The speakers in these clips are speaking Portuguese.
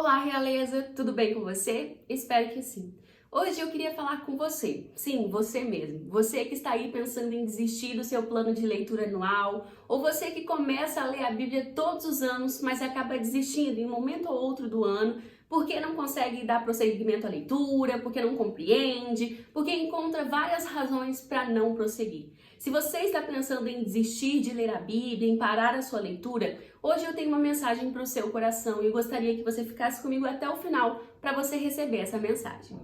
Olá, realeza! Tudo bem com você? Espero que sim. Hoje eu queria falar com você. Sim, você mesmo. Você que está aí pensando em desistir do seu plano de leitura anual, ou você que começa a ler a Bíblia todos os anos, mas acaba desistindo em um momento ou outro do ano, porque não consegue dar prosseguimento à leitura, porque não compreende, porque encontra várias razões para não prosseguir. Se você está pensando em desistir de ler a Bíblia, em parar a sua leitura, hoje eu tenho uma mensagem para o seu coração e eu gostaria que você ficasse comigo até o final para você receber essa mensagem.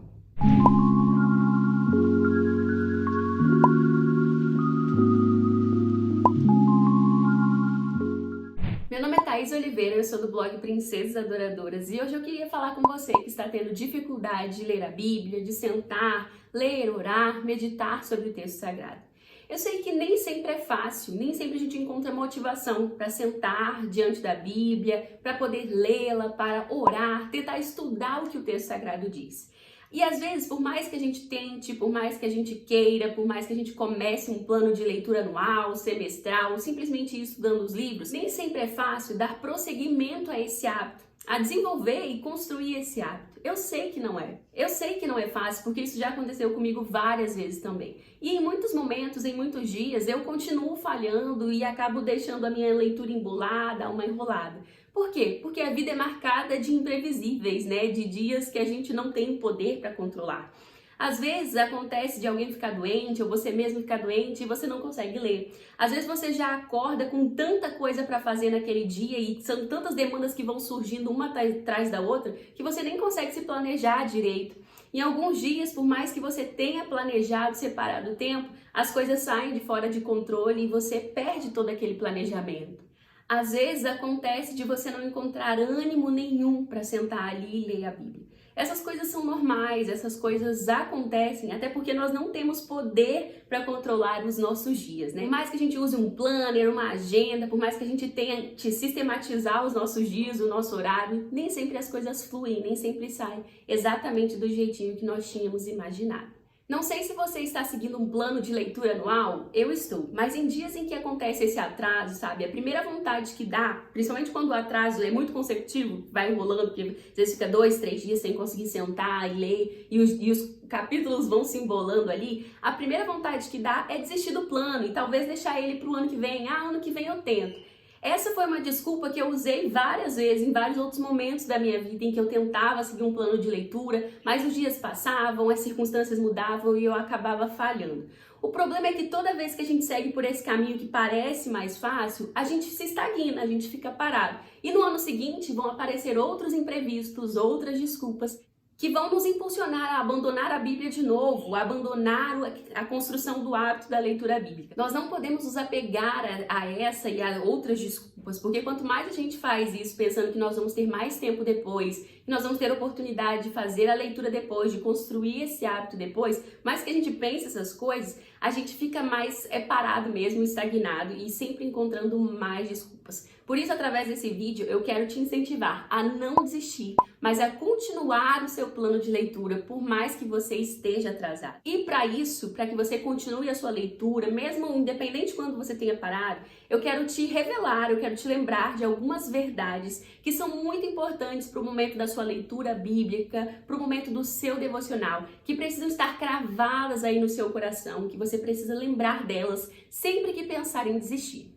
Meu nome é Thaís Oliveira, eu sou do blog Princesas Adoradoras e hoje eu queria falar com você que está tendo dificuldade de ler a Bíblia, de sentar, ler, orar, meditar sobre o texto sagrado. Eu sei que nem sempre é fácil, nem sempre a gente encontra motivação para sentar diante da Bíblia, para poder lê-la, para orar, tentar estudar o que o texto sagrado diz. E às vezes, por mais que a gente tente, por mais que a gente queira, por mais que a gente comece um plano de leitura anual, semestral, ou simplesmente ir estudando os livros, nem sempre é fácil dar prosseguimento a esse hábito, a desenvolver e construir esse hábito. Eu sei que não é. Eu sei que não é fácil, porque isso já aconteceu comigo várias vezes também. E em muitos momentos, em muitos dias, eu continuo falhando e acabo deixando a minha leitura embolada, uma enrolada. Por quê? Porque a vida é marcada de imprevisíveis, né? De dias que a gente não tem poder para controlar. Às vezes acontece de alguém ficar doente ou você mesmo ficar doente e você não consegue ler. Às vezes você já acorda com tanta coisa para fazer naquele dia e são tantas demandas que vão surgindo uma atrás da outra que você nem consegue se planejar direito. Em alguns dias, por mais que você tenha planejado, separado o tempo, as coisas saem de fora de controle e você perde todo aquele planejamento. Às vezes acontece de você não encontrar ânimo nenhum para sentar ali e ler a Bíblia. Essas coisas são normais, essas coisas acontecem, até porque nós não temos poder para controlar os nossos dias, né? Por mais que a gente use um planner, uma agenda, por mais que a gente tente sistematizar os nossos dias, o nosso horário, nem sempre as coisas fluem, nem sempre saem exatamente do jeitinho que nós tínhamos imaginado. Não sei se você está seguindo um plano de leitura anual, eu estou, mas em dias em que acontece esse atraso, sabe, a primeira vontade que dá, principalmente quando o atraso é muito consecutivo, vai enrolando, porque às vezes fica 2, 3 dias sem conseguir sentar e ler, e os capítulos vão se embolando ali, a primeira vontade que dá é desistir do plano e talvez deixar ele para o ano que vem. Ano que vem eu tento. Essa foi uma desculpa que eu usei várias vezes, em vários outros momentos da minha vida, em que eu tentava seguir um plano de leitura, mas os dias passavam, as circunstâncias mudavam e eu acabava falhando. O problema é que toda vez que a gente segue por esse caminho que parece mais fácil, a gente se estagna, a gente fica parado. E no ano seguinte vão aparecer outros imprevistos, outras desculpas, que vão nos impulsionar a abandonar a Bíblia de novo, a abandonar a construção do hábito da leitura bíblica. Nós não podemos nos apegar a essa e a outras desculpas, porque quanto mais a gente faz isso pensando que nós vamos ter mais tempo depois, que nós vamos ter oportunidade de fazer a leitura depois, de construir esse hábito depois, mais que a gente pense essas coisas, a gente fica mais parado mesmo, estagnado e sempre encontrando mais desculpas. Por isso, através desse vídeo, eu quero te incentivar a não desistir, mas a continuar o seu plano de leitura, por mais que você esteja atrasado. E para isso, para que você continue a sua leitura, mesmo independente quando você tenha parado, eu quero te revelar, eu quero te lembrar de algumas verdades que são muito importantes para o momento da sua leitura bíblica, para o momento do seu devocional, que precisam estar cravadas aí no seu coração, que você precisa lembrar delas sempre que pensar em desistir.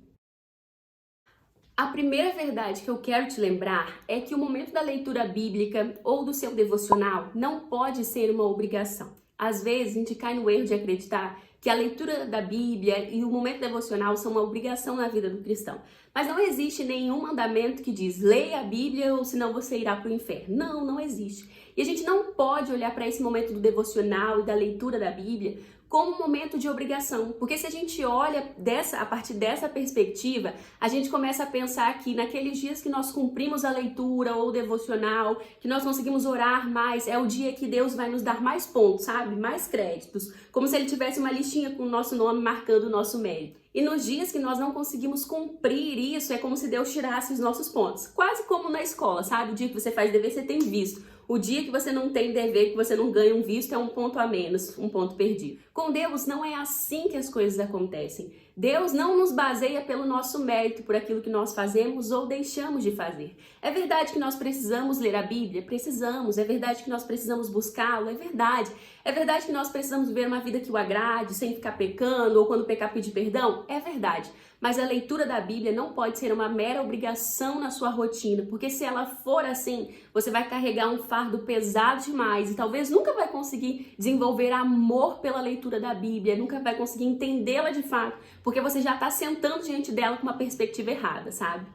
A primeira verdade que eu quero te lembrar é que o momento da leitura bíblica ou do seu devocional não pode ser uma obrigação. Às vezes a gente cai no erro de acreditar que a leitura da Bíblia e o momento devocional são uma obrigação na vida do cristão. Mas não existe nenhum mandamento que diz leia a Bíblia ou senão você irá para o inferno. Não, não existe. E a gente não pode olhar para esse momento do devocional e da leitura da Bíblia como um momento de obrigação, porque se a gente olha a partir dessa perspectiva, a gente começa a pensar que naqueles dias que nós cumprimos a leitura ou o devocional, que nós conseguimos orar mais, é o dia que Deus vai nos dar mais pontos, sabe? Mais créditos, como se Ele tivesse uma listinha com o nosso nome marcando o nosso mérito. E nos dias que nós não conseguimos cumprir isso, é como se Deus tirasse os nossos pontos. Quase como na escola, sabe? O dia que você faz dever, você tem visto. O dia que você não tem dever, que você não ganha um visto, é um ponto a menos, um ponto perdido. Com Deus não é assim que as coisas acontecem. Deus não nos baseia pelo nosso mérito, por aquilo que nós fazemos ou deixamos de fazer. É verdade que nós precisamos ler a Bíblia? Precisamos. É verdade que nós precisamos buscá-lo? É verdade. É verdade que nós precisamos viver uma vida que o agrade, sem ficar pecando, ou quando pecar pedir perdão? É verdade. Mas a leitura da Bíblia não pode ser uma mera obrigação na sua rotina, porque se ela for assim, você vai carregar um fardo pesado demais e talvez nunca vai conseguir desenvolver amor pela leitura da Bíblia, nunca vai conseguir entendê-la de fato, porque você já está sentando diante dela com uma perspectiva errada, sabe?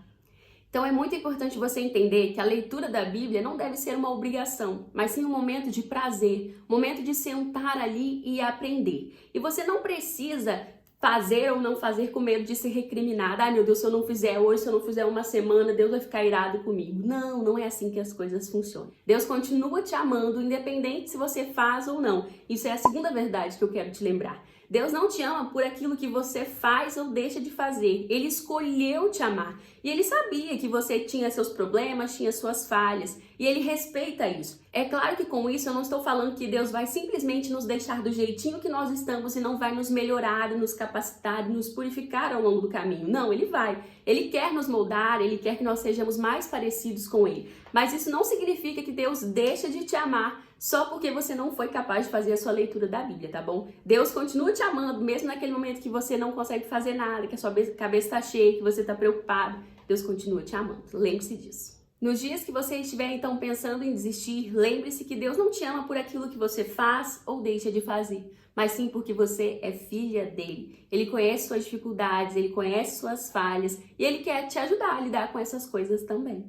Então é muito importante você entender que a leitura da Bíblia não deve ser uma obrigação, mas sim um momento de prazer, um momento de sentar ali e aprender. E você não precisa fazer ou não fazer com medo de ser recriminada. Ai meu Deus, se eu não fizer hoje, se eu não fizer uma semana, Deus vai ficar irado comigo. Não, não é assim que as coisas funcionam. Deus continua te amando, independente se você faz ou não. Isso é a segunda verdade que eu quero te lembrar. Deus não te ama por aquilo que você faz ou deixa de fazer. Ele escolheu te amar. E Ele sabia que você tinha seus problemas, tinha suas falhas. E Ele respeita isso. É claro que com isso eu não estou falando que Deus vai simplesmente nos deixar do jeitinho que nós estamos e não vai nos melhorar, nos capacitar, nos purificar ao longo do caminho. Não, Ele vai. Ele quer nos moldar, Ele quer que nós sejamos mais parecidos com Ele. Mas isso não significa que Deus deixa de te amar só porque você não foi capaz de fazer a sua leitura da Bíblia, tá bom? Deus continua te amando, mesmo naquele momento que você não consegue fazer nada, que a sua cabeça está cheia, que você está preocupado. Deus continua te amando. Lembre-se disso. Nos dias que você estiver então pensando em desistir, lembre-se que Deus não te ama por aquilo que você faz ou deixa de fazer, mas sim porque você é filha dele. Ele conhece suas dificuldades, ele conhece suas falhas e ele quer te ajudar a lidar com essas coisas também.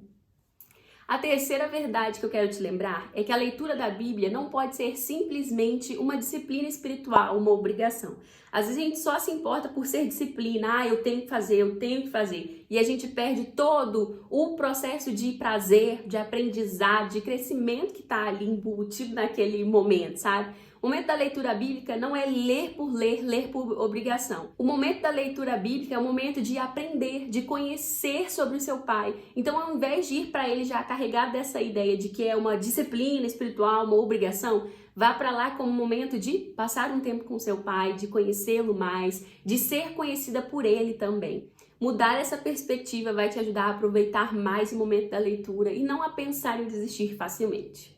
A terceira verdade que eu quero te lembrar é que a leitura da Bíblia não pode ser simplesmente uma disciplina espiritual, uma obrigação. Às vezes a gente só se importa por ser disciplina, eu tenho que fazer, eu tenho que fazer. E a gente perde todo o processo de prazer, de aprendizado, de crescimento que está ali embutido naquele momento, sabe? O momento da leitura bíblica não é ler por obrigação. O momento da leitura bíblica é o momento de aprender, de conhecer sobre o seu pai. Então, ao invés de ir para ele já carregado dessa ideia de que é uma disciplina espiritual, uma obrigação, vá para lá como um momento de passar um tempo com seu pai, de conhecê-lo mais, de ser conhecida por ele também. Mudar essa perspectiva vai te ajudar a aproveitar mais o momento da leitura e não a pensar em desistir facilmente.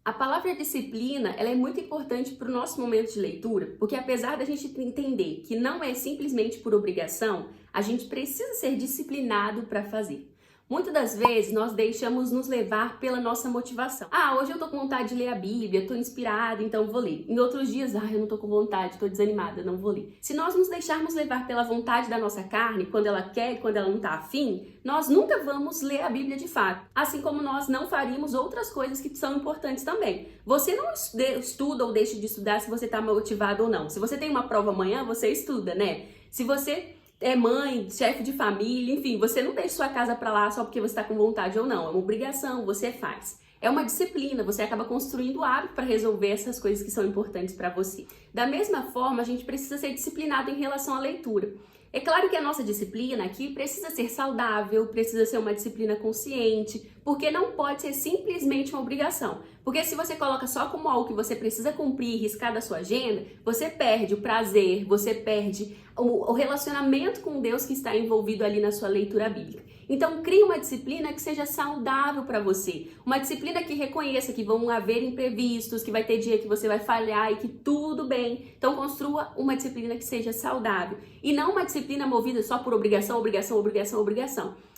A palavra disciplina, ela é muito importante para o nosso momento de leitura, porque apesar da gente entender que não é simplesmente por obrigação, a gente precisa ser disciplinado para fazer. Muitas das vezes nós deixamos nos levar pela nossa motivação. Hoje eu tô com vontade de ler a Bíblia, tô inspirada, então vou ler. Em outros dias, eu não tô com vontade, tô desanimada, não vou ler. Se nós nos deixarmos levar pela vontade da nossa carne, quando ela quer e quando ela não tá afim, nós nunca vamos ler a Bíblia de fato. Assim como nós não faríamos outras coisas que são importantes também. Você não estuda ou deixa de estudar se você tá motivado ou não. Se você tem uma prova amanhã, você estuda, né? Se você é mãe, chefe de família, enfim, você não deixa sua casa pra lá só porque você tá com vontade ou não. É uma obrigação, você faz. É uma disciplina, você acaba construindo hábito para resolver essas coisas que são importantes para você. Da mesma forma, a gente precisa ser disciplinado em relação à leitura. É claro que a nossa disciplina aqui precisa ser saudável, precisa ser uma disciplina consciente, porque não pode ser simplesmente uma obrigação. Porque se você coloca só como algo que você precisa cumprir, riscar da sua agenda, você perde o prazer, você perde o relacionamento com Deus que está envolvido ali na sua leitura bíblica. Então, crie uma disciplina que seja saudável para você. Uma disciplina que reconheça que vão haver imprevistos, que vai ter dia que você vai falhar e que tudo bem. Então, construa uma disciplina que seja saudável. E não uma disciplina movida só por obrigação,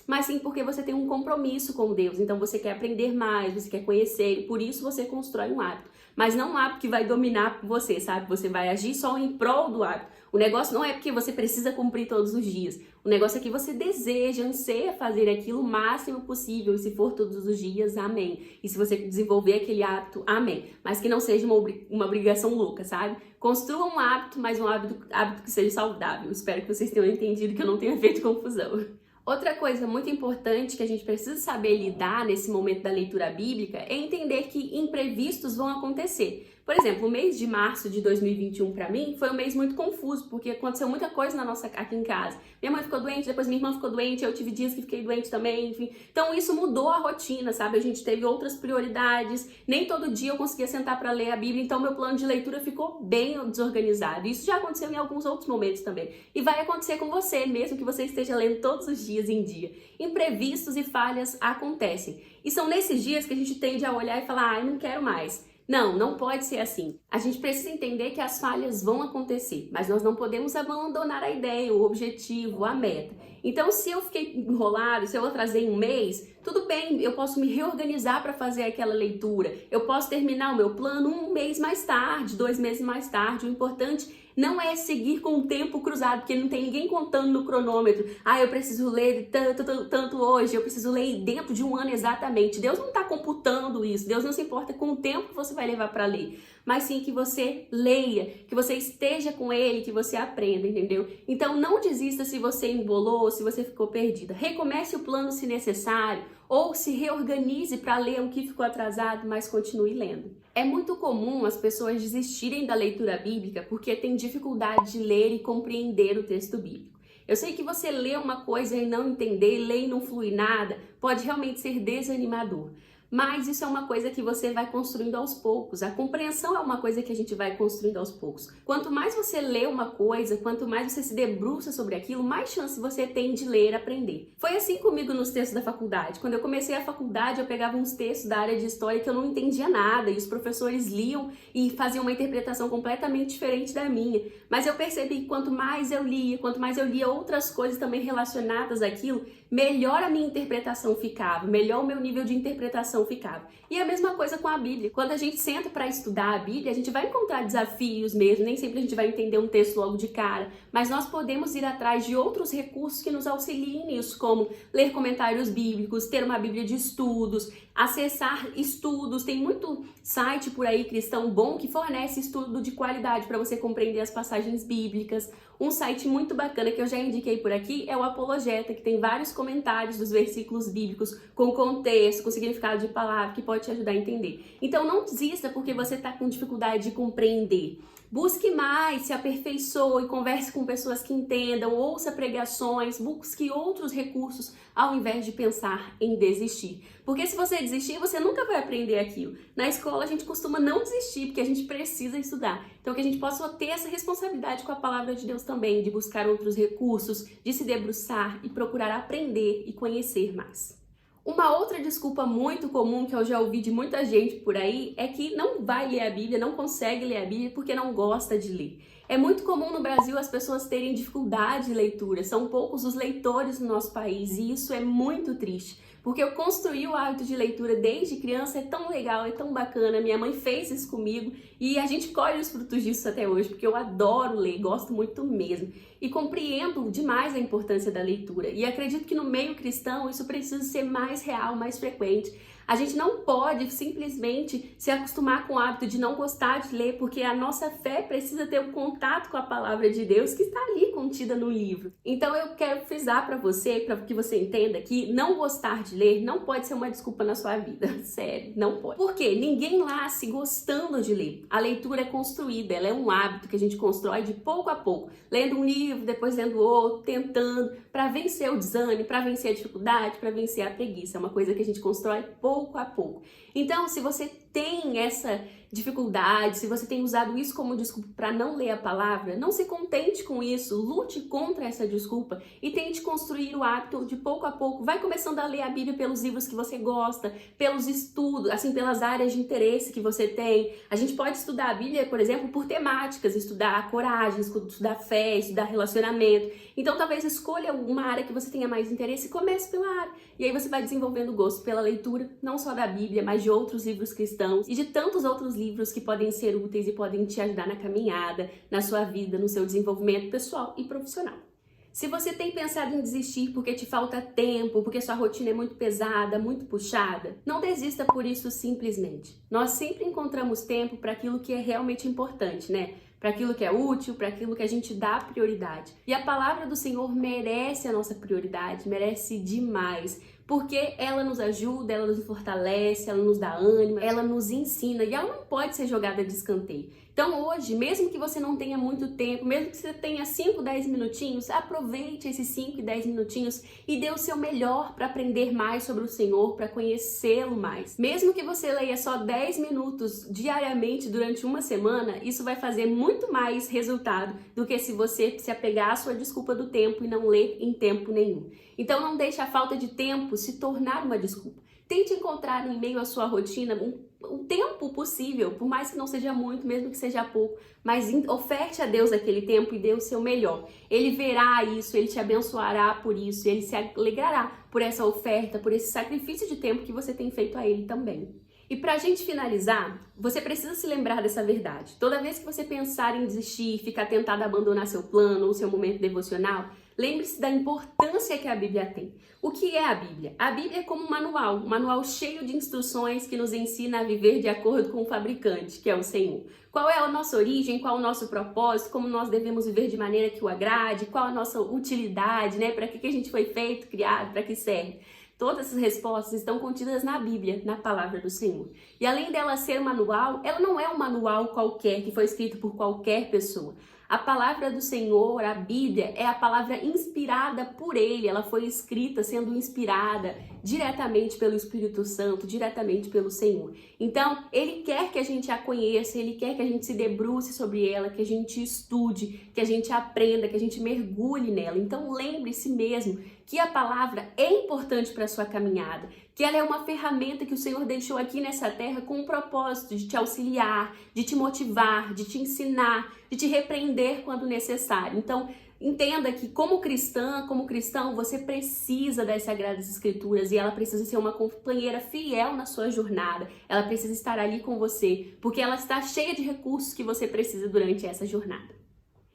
mas sim porque você tem um compromisso com Deus. Então, você quer aprender mais, você quer conhecer, e por isso você constrói um hábito. Mas não um hábito que vai dominar você, sabe? Você vai agir só em prol do hábito. O negócio não é porque você precisa cumprir todos os dias. O negócio é que você deseja, anseia fazer aquilo o máximo possível. E se for todos os dias, amém. E se você desenvolver aquele hábito, amém. Mas que não seja uma obrigação louca, sabe? Construa um hábito, mas um hábito que seja saudável. Espero que vocês tenham entendido, que eu não tenha feito confusão. Outra coisa muito importante que a gente precisa saber lidar nesse momento da leitura bíblica é entender que imprevistos vão acontecer. Por exemplo, o mês de março de 2021 para mim foi um mês muito confuso, porque aconteceu muita coisa aqui em casa. Minha mãe ficou doente, depois minha irmã ficou doente, eu tive dias que fiquei doente também, enfim. Então isso mudou a rotina, sabe? A gente teve outras prioridades, nem todo dia eu conseguia sentar para ler a Bíblia, então meu plano de leitura ficou bem desorganizado. Isso já aconteceu em alguns outros momentos também. E vai acontecer com você, mesmo que você esteja lendo todos os dias em dia. Imprevistos e falhas acontecem. E são nesses dias que a gente tende a olhar e falar, ai, não quero mais. Não, não pode ser assim. A gente precisa entender que as falhas vão acontecer, mas nós não podemos abandonar a ideia, o objetivo, a meta. Então, se eu fiquei enrolado, se eu atrasei um mês, tudo bem, eu posso me reorganizar para fazer aquela leitura. Eu posso terminar o meu plano um mês mais tarde, 2 meses mais tarde. O importante não é seguir com o tempo cruzado, porque não tem ninguém contando no cronômetro. Ah, eu preciso ler tanto hoje, eu preciso ler dentro de um ano exatamente. Deus não está computando isso, Deus não se importa com o tempo que você vai levar para ler, mas sim que você leia, que você esteja com ele, que você aprenda, entendeu? Então não desista se você embolou, se você ficou perdida. Recomece o plano se necessário, ou se reorganize para ler o que ficou atrasado, mas continue lendo. É muito comum as pessoas desistirem da leitura bíblica porque têm dificuldade de ler e compreender o texto bíblico. Eu sei que você lê uma coisa e não entender, lê e não flui nada, pode realmente ser desanimador. Mas isso é uma coisa que você vai construindo aos poucos. A compreensão é uma coisa que a gente vai construindo aos poucos. Quanto mais você lê uma coisa, quanto mais você se debruça sobre aquilo, mais chance você tem de ler e aprender. Foi assim comigo nos textos da faculdade. Quando eu comecei a faculdade, eu pegava uns textos da área de história que eu não entendia nada, e os professores liam e faziam uma interpretação completamente diferente da minha. Mas eu percebi que quanto mais eu lia outras coisas também relacionadas àquilo, melhor a minha interpretação ficava, melhor o meu nível de interpretação ficava. E a mesma coisa com a Bíblia. Quando a gente senta para estudar a Bíblia, a gente vai encontrar desafios mesmo, nem sempre a gente vai entender um texto logo de cara, mas nós podemos ir atrás de outros recursos que nos auxiliem nisso, como ler comentários bíblicos, ter uma Bíblia de estudos, acessar estudos. Tem muito site por aí cristão bom que fornece estudo de qualidade para você compreender as passagens bíblicas. Um site muito bacana que eu já indiquei por aqui é o Apologeta, que tem vários comentários dos versículos bíblicos com contexto, com significado de palavra, que pode te ajudar a entender. Então não desista porque você está com dificuldade de compreender. Busque mais, se aperfeiçoe, converse com pessoas que entendam, ouça pregações, busque outros recursos ao invés de pensar em desistir. Porque se você desistir, você nunca vai aprender aquilo. Na escola a gente costuma não desistir, porque a gente precisa estudar. Então que a gente possa ter essa responsabilidade com a palavra de Deus também, de buscar outros recursos, de se debruçar e procurar aprender e conhecer mais. Uma outra desculpa muito comum que eu já ouvi de muita gente por aí é que não vai ler a Bíblia, não consegue ler a Bíblia porque não gosta de ler. É muito comum no Brasil as pessoas terem dificuldade de leitura, são poucos os leitores no nosso país e isso é muito triste. Porque eu construí o hábito de leitura desde criança, é tão legal, é tão bacana, minha mãe fez isso comigo e a gente colhe os frutos disso até hoje, porque eu adoro ler, gosto muito mesmo. E compreendo demais a importância da leitura e acredito que no meio cristão isso precisa ser mais real, mais frequente. A gente não pode simplesmente se acostumar com o hábito de não gostar de ler, porque a nossa fé precisa ter um contato com a palavra de Deus que está ali contida no livro. Então eu quero frisar para você que você entenda que não gostar de ler não pode ser uma desculpa na sua vida. Sério, não pode. Por quê? Ninguém nasce gostando de ler. A leitura é construída, ela é um hábito que a gente constrói de pouco a pouco. Lendo um livro, depois lendo outro, tentando, para vencer o desânimo, para vencer a dificuldade, para vencer a preguiça. É uma coisa que a gente constrói pouco a pouco. Então, se você tem essa dificuldade, se você tem usado isso como desculpa para não ler a palavra, não se contente com isso, lute contra essa desculpa e tente construir o hábito de pouco a pouco. Vai começando a ler a Bíblia pelos livros que você gosta, pelos estudos, assim, pelas áreas de interesse que você tem. A gente pode estudar a Bíblia, por exemplo, por temáticas, estudar coragem, estudar fé, estudar relacionamento. Então, talvez escolha uma área que você tenha mais interesse e comece pela área. E aí você vai desenvolvendo o gosto pela leitura, não só da Bíblia, mas de outros livros cristãos e de tantos outros livros que podem ser úteis e podem te ajudar na caminhada, na sua vida, no seu desenvolvimento pessoal e profissional. Se você tem pensado em desistir porque te falta tempo, porque sua rotina é muito pesada, muito puxada, não desista por isso simplesmente. Nós sempre encontramos tempo para aquilo que é realmente importante, né? Para aquilo que é útil, para aquilo que a gente dá prioridade. E a palavra do Senhor merece a nossa prioridade, merece demais. porque ela nos ajuda, ela nos fortalece, ela nos dá ânimo, ela nos ensina e ela não pode ser jogada de escanteio. Então hoje, mesmo que você não tenha muito tempo, mesmo que você tenha 5, 10 minutinhos, aproveite esses 5 e 10 minutinhos e dê o seu melhor para aprender mais sobre o Senhor, para conhecê-lo mais. Mesmo que você leia só 10 minutos diariamente durante uma semana, isso vai fazer muito mais resultado do que se você se apegar à sua desculpa do tempo e não ler em tempo nenhum. Então não deixe a falta de tempo se tornar uma desculpa. Tente encontrar em meio à sua rotina um tempo possível, por mais que não seja muito, mesmo que seja pouco, mas oferte a Deus aquele tempo e dê o seu melhor. Ele verá isso, Ele te abençoará por isso, Ele se alegrará por essa oferta, por esse sacrifício de tempo que você tem feito a Ele também. E pra gente finalizar, você precisa se lembrar dessa verdade. Toda vez que você pensar em desistir, ficar tentado a abandonar seu plano ou seu momento devocional, lembre-se da importância que a Bíblia tem. O que é a Bíblia? A Bíblia é como um manual cheio de instruções que nos ensina a viver de acordo com o fabricante, que é o Senhor. Qual é a nossa origem, qual é o nosso propósito, como nós devemos viver de maneira que o agrade, qual a nossa utilidade, né? Para que a gente foi feito, criado, para que serve? Todas essas respostas estão contidas na Bíblia, na palavra do Senhor. E além dela ser um manual, ela não é um manual qualquer, que foi escrito por qualquer pessoa. A palavra do Senhor, a Bíblia, é a palavra inspirada por Ele. Ela foi escrita sendo inspirada diretamente pelo Espírito Santo, diretamente pelo Senhor. Então, Ele quer que a gente a conheça, Ele quer que a gente se debruce sobre ela, que a gente estude, que a gente aprenda, que a gente mergulhe nela. Então, lembre-se mesmo que a palavra é importante para a sua caminhada, que ela é uma ferramenta que o Senhor deixou aqui nessa terra com o propósito de te auxiliar, de te motivar, de te ensinar, de te repreender quando necessário. Então, entenda que como cristã, como cristão, você precisa das Sagradas Escrituras e ela precisa ser uma companheira fiel na sua jornada. Ela precisa estar ali com você, porque ela está cheia de recursos que você precisa durante essa jornada.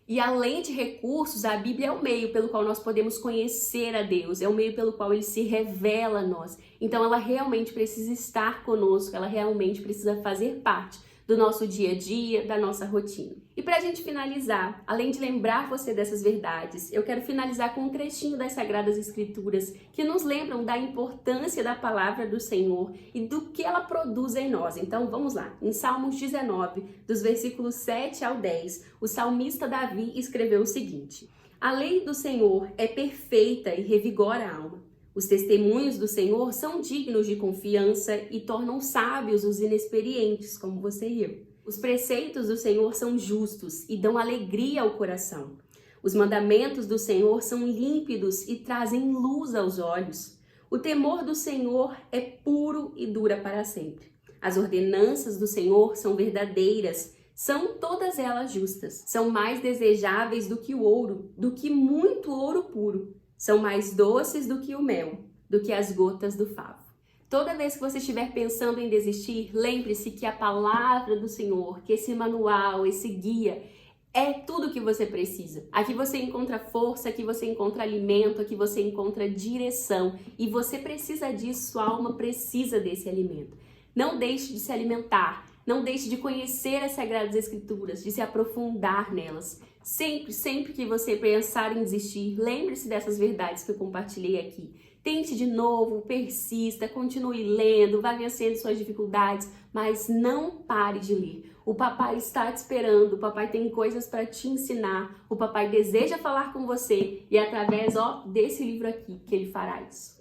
E além de recursos, a Bíblia é o meio pelo qual nós podemos conhecer a Deus, é o meio pelo qual Ele se revela a nós. Então ela realmente precisa estar conosco, ela realmente precisa fazer parte do nosso dia a dia, da nossa rotina. E para a gente finalizar, além de lembrar você dessas verdades, eu quero finalizar com um trechinho das Sagradas Escrituras que nos lembram da importância da palavra do Senhor e do que ela produz em nós. Então vamos lá, em Salmos 19, dos versículos 7 ao 10, o salmista Davi escreveu o seguinte: A lei do Senhor é perfeita e revigora a alma. Os testemunhos do Senhor são dignos de confiança e tornam sábios os inexperientes, como você e eu. Os preceitos do Senhor são justos e dão alegria ao coração. Os mandamentos do Senhor são límpidos e trazem luz aos olhos. O temor do Senhor é puro e dura para sempre. As ordenanças do Senhor são verdadeiras, são todas elas justas. São mais desejáveis do que o ouro, do que muito ouro puro. São mais doces do que o mel, do que as gotas do favo. Toda vez que você estiver pensando em desistir, lembre-se que a palavra do Senhor, que esse manual, esse guia, é tudo que você precisa. Aqui você encontra força, aqui você encontra alimento, aqui você encontra direção. E você precisa disso, sua alma precisa desse alimento. Não deixe de se alimentar, não deixe de conhecer as Sagradas Escrituras, de se aprofundar nelas. Sempre que você pensar em desistir, lembre-se dessas verdades que eu compartilhei aqui. Tente de novo, persista, continue lendo, vá vencendo suas dificuldades, mas não pare de ler. O papai está te esperando, o papai tem coisas para te ensinar, o papai deseja falar com você e é através desse livro aqui que ele fará isso.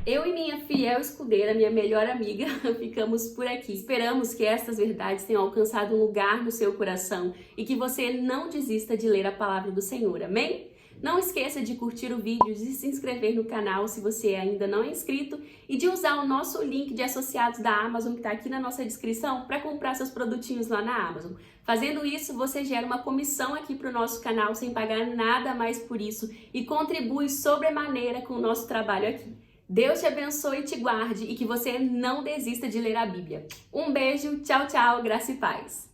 Eu e minha fiel escudeira, minha melhor amiga, ficamos por aqui. Esperamos que estas verdades tenham alcançado um lugar no seu coração e que você não desista de ler a palavra do Senhor, amém? Não esqueça de curtir o vídeo, de se inscrever no canal se você ainda não é inscrito e de usar o nosso link de associados da Amazon que está aqui na nossa descrição para comprar seus produtinhos lá na Amazon. Fazendo isso, você gera uma comissão aqui para o nosso canal sem pagar nada mais por isso e contribui sobremaneira com o nosso trabalho aqui. Deus te abençoe e te guarde e que você não desista de ler a Bíblia. Um beijo, tchau, tchau, graça e paz.